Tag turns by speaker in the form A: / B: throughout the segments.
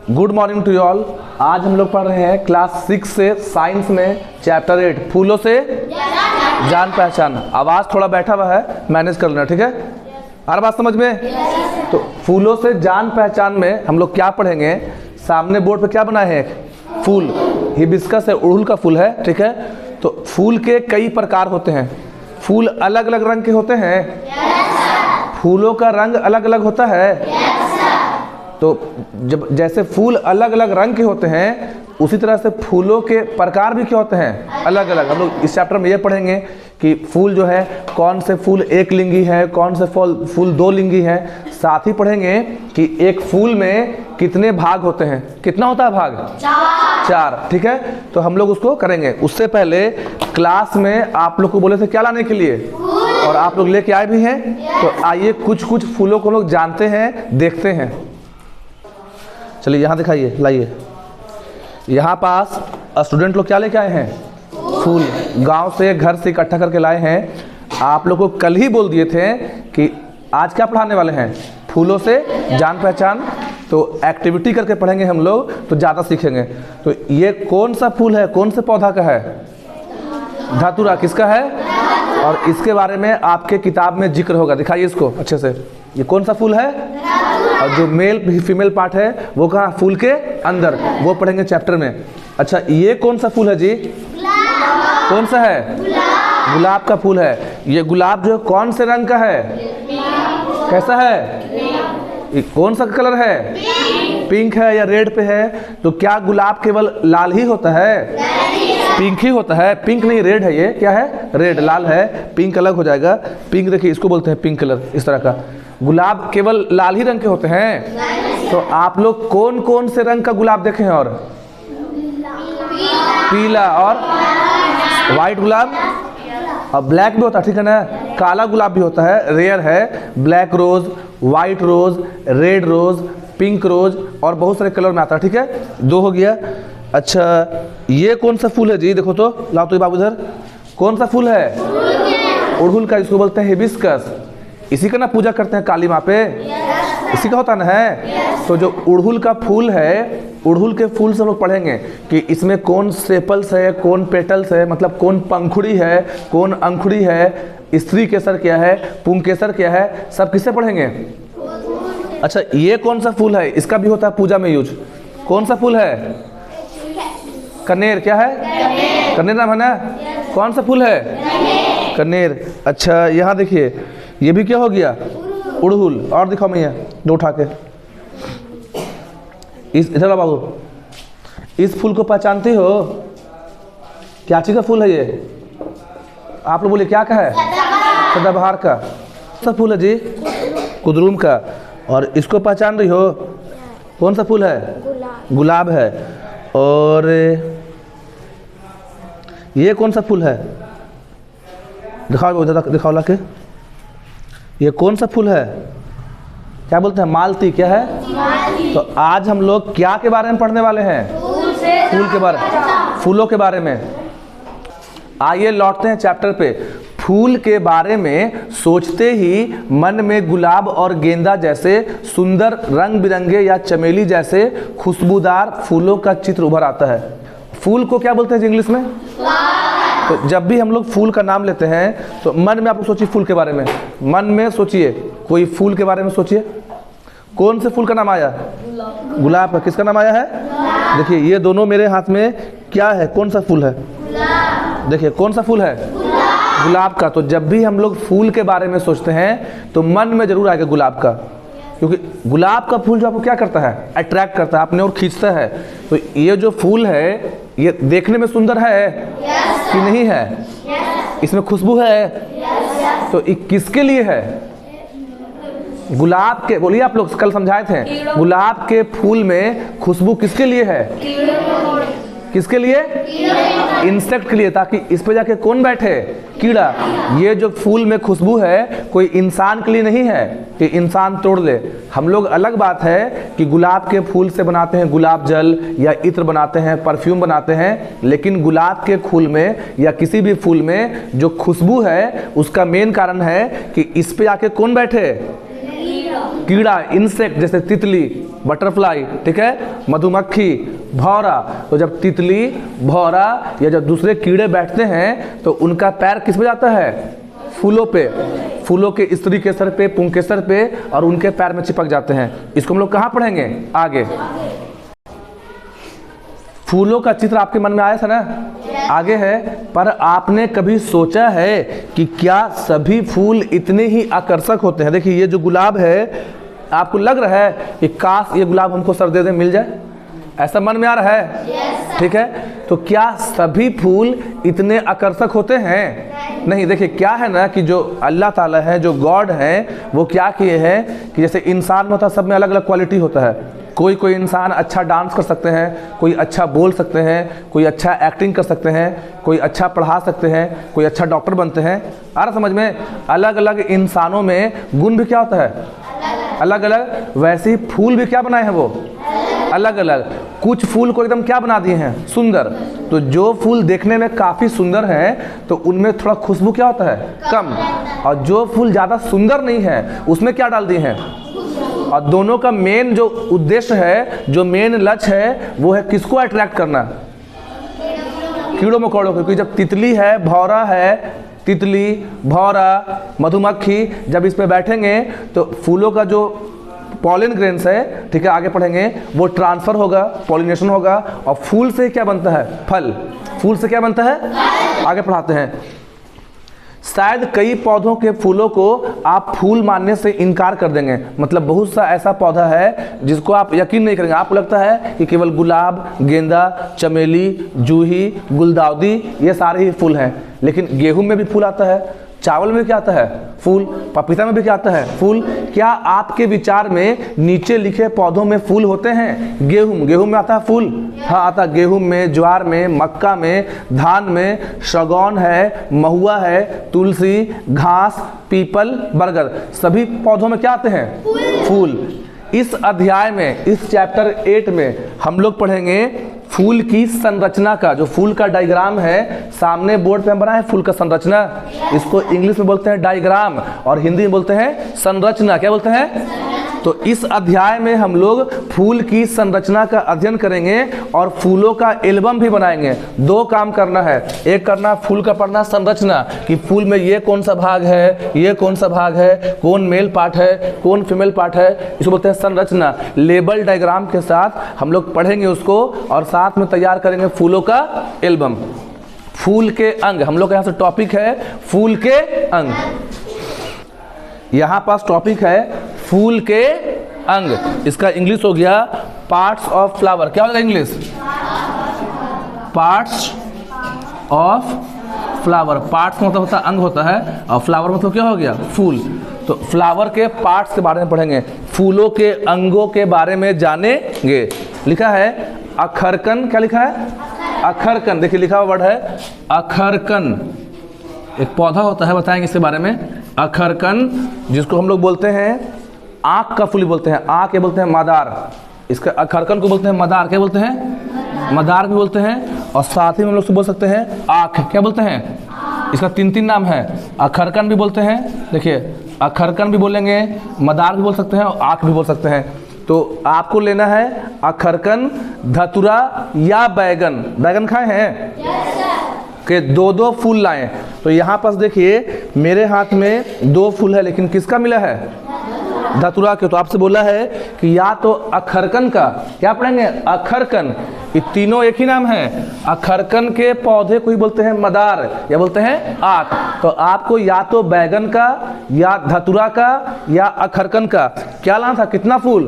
A: Good morning to you all. आज हम लोग पढ़ रहे हैं क्लास 6 से साइंस में चैप्टर 8 फूलों से जान पहचान। आवाज़ थोड़ा बैठा हुआ है, मैनेज कर लेना, ठीक है। हर बात समझ में? तो फूलों से जान पहचान में हम लोग क्या पढ़ेंगे? सामने बोर्ड पे क्या बनाए हैं? फूल, हिबिस्कस है, उड़हुल का फूल है, ठीक है। तो फूल के कई प्रकार होते हैं। फूल अलग अलग रंग के होते हैं। फूलों का रंग अलग अलग होता है। तो जब जैसे फूल अलग अलग रंग के होते हैं, उसी तरह से फूलों के प्रकार भी क्या होते हैं? अलग अलग। हम लोग इस चैप्टर में ये पढ़ेंगे कि फूल जो है, कौन से फूल एक लिंगी है, कौन से फूल दो लिंगी है। साथ ही पढ़ेंगे कि एक फूल में कितने भाग होते हैं। कितना होता है भाग? 4, ठीक है। तो हम लोग उसको करेंगे। उससे पहले क्लास में आप लोग को बोले थे क्या लाने के लिए, और आप लोग लेके आए भी हैं। तो आइए कुछ कुछ फूलों को लोग जानते हैं, देखते हैं। चलिए यहाँ दिखाइए, लाइए। यहाँ पास स्टूडेंट लोग क्या लेके आए हैं? फूल। गांव से, घर से इकट्ठा करके लाए हैं। आप लोग को कल ही बोल दिए थे कि आज क्या पढ़ाने वाले हैं? फूलों से जान पहचान। तो एक्टिविटी करके पढ़ेंगे हम लोग, तो ज़्यादा सीखेंगे। तो ये कौन सा फूल है, कौन से पौधा का है? धतूरा। किसका है? और इसके बारे में आपके किताब में जिक्र होगा। दिखाइए इसको अच्छे से। ये कौन सा फूल है? और जो मेल फीमेल पार्ट है वो कहाँ? फूल के अंदर। वो पढ़ेंगे चैप्टर में। अच्छा, ये कौन सा फूल है जी? कौन सा है? गुलाब का फूल है। ये गुलाब जो है कौन से रंग का है? कैसा है? ये कौन सा कलर है? पिंक है या रेड पे है? तो क्या गुलाब केवल लाल ही होता है? पिंक ही होता है। पिंक नहीं, रेड है। ये क्या है? रेड। लाल है, पिंक अलग हो जाएगा। पिंक देखिए, इसको बोलते हैं पिंक कलर, इस तरह का। गुलाब केवल लाल ही रंग के होते हैं। तो आप लोग कौन कौन से रंग का गुलाब देखे हैं? और पीला और वाइट गुलाब, और ब्लैक भी होता है, ठीक है ना। काला गुलाब भी होता है, रेयर है। ब्लैक रोज, वाइट रोज, रेड रोज, पिंक रोज, और बहुत सारे कलर में आता है, ठीक है। 2 हो गया। अच्छा, ये कौन सा फूल है जी? देखो तो, लाओ तो बाबू इधर। कौन सा फूल है? उड़हुल का। इसको बोलते हैं हिबिस्कस। इसी का ना पूजा करते हैं काली माँ पे। इसी का होता ना है। तो जो उड़हुल का फूल है, उड़हुल के फूल से हम लोग पढ़ेंगे कि इसमें कौन सेपल्स है, कौन पेटल्स है, मतलब कौन पंखुड़ी है, कौन अंकुड़ी है, स्त्री केसर क्या है, पुंकेसर क्या है, सब किससे पढ़ेंगे? अच्छा, ये कौन सा फूल है? इसका भी होता है पूजा में यूज। कौन सा फूल है? कनेर। क्या है? कनेर नाम है ना। कौन सा फूल है? कनेर। अच्छा, यहाँ देखिए, ये भी क्या हो गया? उड़हुल। और दिखाओ मैया, दो उठा के। इस इधर बाबू, इस फूल को पहचानते हो? क्या चीज का फूल है ये? आप लोग बोले क्या का है? सदाबहार का। कौन सा फूल है जी? कुदरूम का। और इसको पहचान रही हो? कौन सा फूल है? गुलाब है। और ये कौन सा फूल है? दिखाओ इधर, दिखाओ ला के। ये कौन सा फूल है? क्या बोलते हैं? मालती। क्या है? तो आज हम लोग क्या के बारे में पढ़ने वाले हैं? फूल के बारे में, फूलों के बारे में। आइए लौटते हैं चैप्टर पे। फूल के बारे में सोचते ही मन में गुलाब और गेंदा जैसे सुंदर रंग बिरंगे या चमेली जैसे खुशबूदार फूलों का चित्र उभर आता है। फूल को क्या बोलते हैं इंग्लिश में? तो जब भी हम लोग फूल का नाम लेते हैं तो मन में आप सोचिए फूल के बारे में। मन में सोचिए, कोई फूल के बारे में सोचिए। कौन से फूल का नाम आया? गुलाब का। किसका नाम आया है? देखिए, ये दोनों मेरे हाथ में क्या है? कौन सा फूल है? देखिए, कौन सा फूल है? गुलाब का। तो जब भी हम लोग फूल के बारे में सोचते हैं तो मन में जरूर आएगा गुलाब का, क्योंकि गुलाब का फूल जो आपको क्या करता है? अट्रैक्ट करता है, अपने ओर खींचता है। तो ये जो फूल है, ये देखने में सुंदर है कि नहीं है? इसमें खुशबू है। तो ये किसके लिए है? गुलाब के, बोलिए आप लोग कल समझाए थे, गुलाब के फूल में खुशबू किसके लिए है? किसके लिए? इंसेक्ट के लिए, ताकि इस पे जाके कौन बैठे? कीड़ा। ये जो फूल में खुशबू है, कोई इंसान के लिए नहीं है कि इंसान तोड़ ले। हम लोग, अलग बात है कि गुलाब के फूल से बनाते हैं गुलाब जल या इत्र बनाते हैं, परफ्यूम बनाते हैं, लेकिन गुलाब के फूल में या किसी भी फूल में जो खुशबू है, उसका मेन कारण है कि इस पे आके कौन बैठे? कीड़ा, इंसेक्ट, जैसे तितली, बटरफ्लाई, ठीक है, मधुमक्खी, भौरा। तो जब तितली, भौरा या जब दूसरे कीड़े बैठते हैं तो उनका पैर किस पे जाता है? फूलों पे, फूलों के स्त्री के सर पे, पुंकेसर पे, और उनके पैर में चिपक जाते हैं। इसको हम लोग कहाँ पढ़ेंगे? आगे। फूलों का चित्र आपके मन में आया था ना? आगे है। पर आपने कभी सोचा है कि क्या सभी फूल इतने ही आकर्षक होते हैं? देखिए ये जो गुलाब है, आपको लग रहा है कि काश ये गुलाब हमको सर दे दे, मिल जाए, ऐसा मन में आ रहा है? ठीक है, तो क्या सभी फूल इतने आकर्षक होते हैं? नहीं। देखिए क्या है ना कि जो अल्लाह ताला है, जो गॉड है, वो क्या किए हैं कि जैसे इंसान में होता है, सब में अलग अलग क्वालिटी होता है। कोई इंसान अच्छा डांस कर सकते हैं, कोई अच्छा बोल सकते हैं, कोई अच्छा एक्टिंग कर सकते हैं, कोई अच्छा पढ़ा सकते हैं, कोई अच्छा डॉक्टर बनते हैं। आ रहा समझ में? अलग अलग इंसानों में गुण भी क्या होता है? अलग अलग। वैसे ही फूल भी क्या बनाए हैं? वो अलग अलग। कुछ फूल को एकदम क्या बना दिए हैं? सुंदर। तो जो फूल देखने में काफ़ी सुंदर हैं तो उनमें थोड़ा खुशबू क्या होता है? कम। और जो फूल ज़्यादा सुंदर नहीं है उसमें क्या डाल दिए हैं? और दोनों का मेन जो उद्देश्य है, जो मेन लक्ष्य है, वो है किसको अट्रैक्ट करना? कीड़ों मकोड़ों को। क्योंकि जब तितली है, भौरा है, तितली, भौरा, मधुमक्खी जब इस पे बैठेंगे तो फूलों का जो पॉलिन ग्रेन्स है, ठीक है, आगे पढ़ेंगे, वो ट्रांसफर होगा, पॉलिनेशन होगा, और फूल से क्या बनता है? फल। फूल से क्या बनता है? आगे पढ़ाते हैं। शायद कई पौधों के फूलों को आप फूल मानने से इनकार कर देंगे। मतलब बहुत सा ऐसा पौधा है जिसको आप यकीन नहीं करेंगे। आपको लगता है कि केवल गुलाब, गेंदा, चमेली, जूही, गुलदाउदी ये सारे ही फूल हैं, लेकिन गेहूं में भी फूल आता है, चावल में क्या आता है? फूल। पपीता में भी क्या आता है? फूल। क्या आपके विचार में नीचे लिखे पौधों में फूल होते हैं? गेहूं में आता है फूल? हाँ आता है। गेहूं में, ज्वार में, मक्का में, धान में, शगौन है, महुआ है, तुलसी, घास, पीपल, बरगद, सभी पौधों में क्या आते हैं? फूल। इस अध्याय में, इस चैप्टर 8 में हम लोग पढ़ेंगे फूल की संरचना का। जो फूल का डायग्राम है सामने बोर्ड पे हम बनाए, फूल का संरचना, इसको इंग्लिश में बोलते हैं डायग्राम और हिंदी में बोलते हैं संरचना। क्या बोलते हैं? तो इस अध्याय में हम लोग फूल की संरचना का अध्ययन करेंगे और फूलों का एल्बम भी बनाएंगे। दो काम करना है। एक करना फूल का पढ़ना संरचना, कि फूल में ये कौन सा भाग है, ये कौन सा भाग है, कौन मेल पार्ट है, कौन फीमेल पार्ट है, इसको बोलते हैं संरचना। लेबल डायग्राम के साथ हम लोग पढ़ेंगे उसको और साथ में तैयार करेंगे फूलों का एल्बम। फूल के अंग, हम लोग यहाँ से टॉपिक है फूल के अंग। यहाँ पास टॉपिक है फूल के अंग। इसका इंग्लिश हो गया पार्ट्स ऑफ फ्लावर। क्या होगा English? Parts of flower. Parts मतलब होता है अंग होता है, और फ्लावर मतलब क्या हो गया? फूल। तो फ्लावर के पार्ट्स के बारे में पढ़ेंगे, फूलों के अंगों के बारे में जानेंगे। लिखा है अखरकन। क्या लिखा है? अखरकन। देखिए लिखा हुआ वर्ड है अखरकन। एक पौधा होता है, बताएंगे इसके बारे में। अखरकन, जिसको हम लोग बोलते हैं आँख का फूल बोलते हैं। आँख ये बोलते हैं मदार। इसका अखरकन को बोलते हैं मदार। क्या बोलते हैं? मदार भी बोलते हैं। और साथ ही में हम लोग बोल सकते हैं आँख। क्या बोलते हैं? इसका 3 नाम है। अखरकन भी बोलते हैं, देखिए अखरकन भी बोलेंगे, मदार भी बोल सकते हैं और आँख भी बोल सकते हैं। तो आपको लेना है अखरकन, धतुरा या बैगन। बैगन खाए हैं? के 2-2 फूल लाएं। तो यहाँ पास देखिए मेरे हाथ में 2 फूल है, लेकिन किसका मिला है? धतुरा के। तो आपसे बोला है कि या तो अखरकन का, क्या पढ़ेंगे? अखरकन। ये तीनों एक ही नाम है। अखरकन के पौधे को ही बोलते हैं मदार या बोलते हैं आँख। तो आपको या तो बैगन का, या धतुरा का, या अखरकन का क्या लाना था? कितना फूल?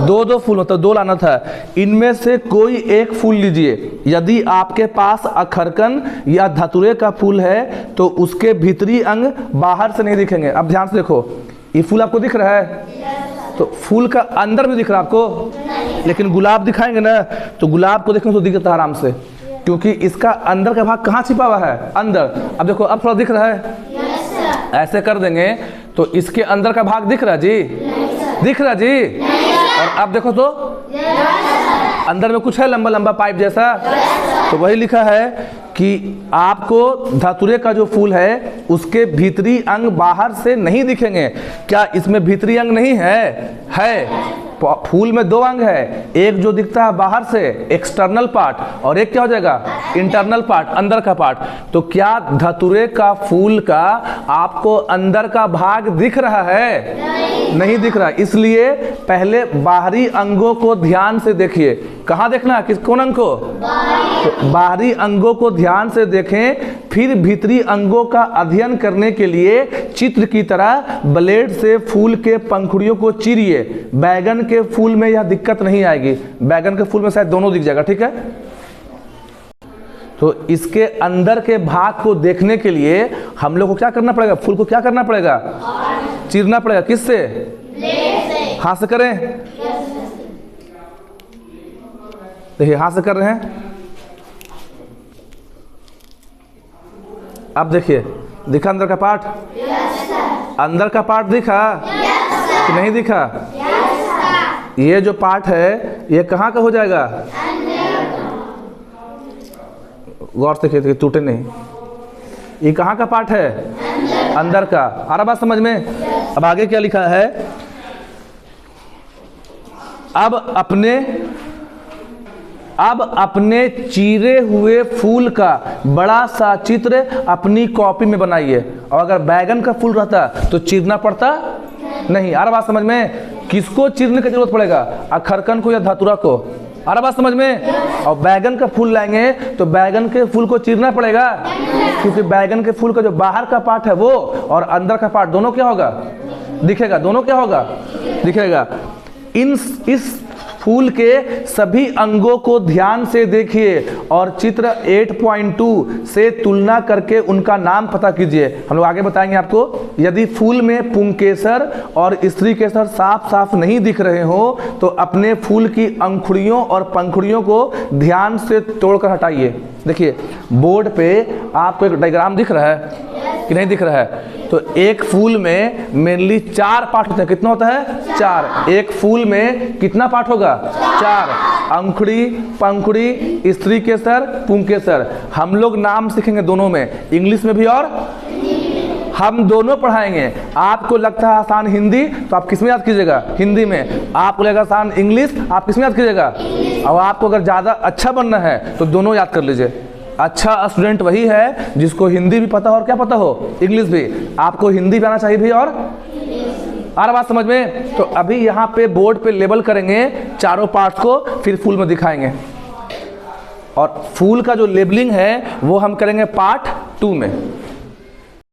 A: 2-2 फूल, मतलब 2 लाना था। इनमें से कोई एक फूल लीजिए। यदि आपके पास अखरकन या धतुरे का फूल है तो उसके भीतरी अंग बाहर से नहीं दिखेंगे। अब ध्यान से देखो, ये फूल आपको दिख रहा है? तो फूल का अंदर में दिख रहा है आपको? लेकिन गुलाब दिखाएंगे ना, तो गुलाब को देखेंगे तो दिखता है आराम से, क्योंकि इसका अंदर का भाग कहाँ छिपा हुआ है? अंदर। अब देखो, अब थोड़ा दिख रहा है? ऐसे कर देंगे तो इसके अंदर का भाग दिख रहा जी? दिख रहा जी? और अब देखो तो अंदर में कुछ है लंबा लंबा पाइप जैसा। तो वही लिखा है कि आपको धतुरे का जो फूल है उसके भीतरी अंग बाहर से नहीं दिखेंगे। क्या इसमें भीतरी अंग नहीं है? है। फूल में दो अंग है, एक जो दिखता है बाहर से एक्सटर्नल पार्ट, और एक क्या हो जाएगा इंटरनल पार्ट, अंदर का पार्ट। तो क्या धतूरे का फूल का आपको अंदर का भाग दिख रहा है? नहीं दिख रहा। इसलिए पहले बाहरी अंगों को ध्यान से देखिए। कहाँ देखना है, कौन अंग को? तो बाहरी अंगों को ध्यान से देखें, फिर भीतरी अंगों का अध्ययन करने के लिए चित्र की तरह ब्लेड से फूल के पंखुड़ियों को चीरिए। बैगन के फूल में यह दिक्कत नहीं आएगी, बैगन के फूल में शायद दोनों दिख जाएगा, ठीक है। तो इसके अंदर के भाग को देखने के लिए हम लोग को क्या करना पड़ेगा? फूल को क्या करना पड़ेगा? चीरना पड़ेगा। किससे? हाथ से करें। देखिए हाथ से कर रहे हैं। अब देखिए, दिखा अंदर का पार्ट? अंदर का पार्ट दिखा कि नहीं दिखा? ये जो पार्ट है ये कहाँ का हो जाएगा? गौर से देखिए टूटे नहीं। ये कहाँ का पार्ट है? अंदर का। आ रहा बात समझ में? अब आगे क्या लिखा है? अब अपने चीरे हुए फूल का बड़ा सा चित्र अपनी कॉपी में बनाइए। और अगर बैगन का फूल रहता तो चीरना पड़ता नहीं। आ रहा बात समझ में? किसको चीरने की जरूरत पड़ेगा? अखरकन को या धतूरा को? आ रहा बात समझ में? और बैगन का फूल लाएंगे तो बैगन के फूल को चीरना पड़ेगा, क्योंकि बैगन के फूल का जो बाहर का पार्ट है वो और अंदर का पार्ट दोनों क्या होगा? दिखेगा। दोनों क्या होगा? दिखेगा। इस फूल के सभी अंगों को ध्यान से देखिए और चित्र 8.2 से तुलना करके उनका नाम पता कीजिए। हम लोग आगे बताएंगे आपको। यदि फूल में पुंकेसर और स्त्री केसर साफ साफ नहीं दिख रहे हो तो अपने फूल की अंकुड़ियों और पंखुड़ियों को ध्यान से तोड़कर हटाइए। देखिए बोर्ड पे आपको एक डायग्राम दिख रहा है कि नहीं दिख रहा है? तो एक फूल में मेनली 4 पार्ट होते हैं। कितना होता है? 4। एक फूल में कितना पार्ट होगा? 4। अंकुड़ी, पंखुड़ी, स्त्री केसर, पुंकेसर। हम लोग नाम सीखेंगे दोनों में, इंग्लिश में भी और हम दोनों पढ़ाएंगे। आपको लगता है आसान हिंदी तो आप किस में याद कीजिएगा? हिंदी में। आपको लगेगा आसान इंग्लिश, आप किस में याद कीजिएगा? और आपको अगर ज़्यादा अच्छा बनना है तो दोनों याद कर लीजिए। अच्छा स्टूडेंट वही है जिसको हिंदी भी पता हो और क्या पता हो? इंग्लिश भी। आपको हिंदी भी आना चाहिए भी और आ रहा बात समझ में? तो अभी यहाँ पे बोर्ड पे लेबल करेंगे चारों पार्ट्स को, फिर फूल में दिखाएंगे। और फूल का जो लेबलिंग है वो हम करेंगे पार्ट 2 में।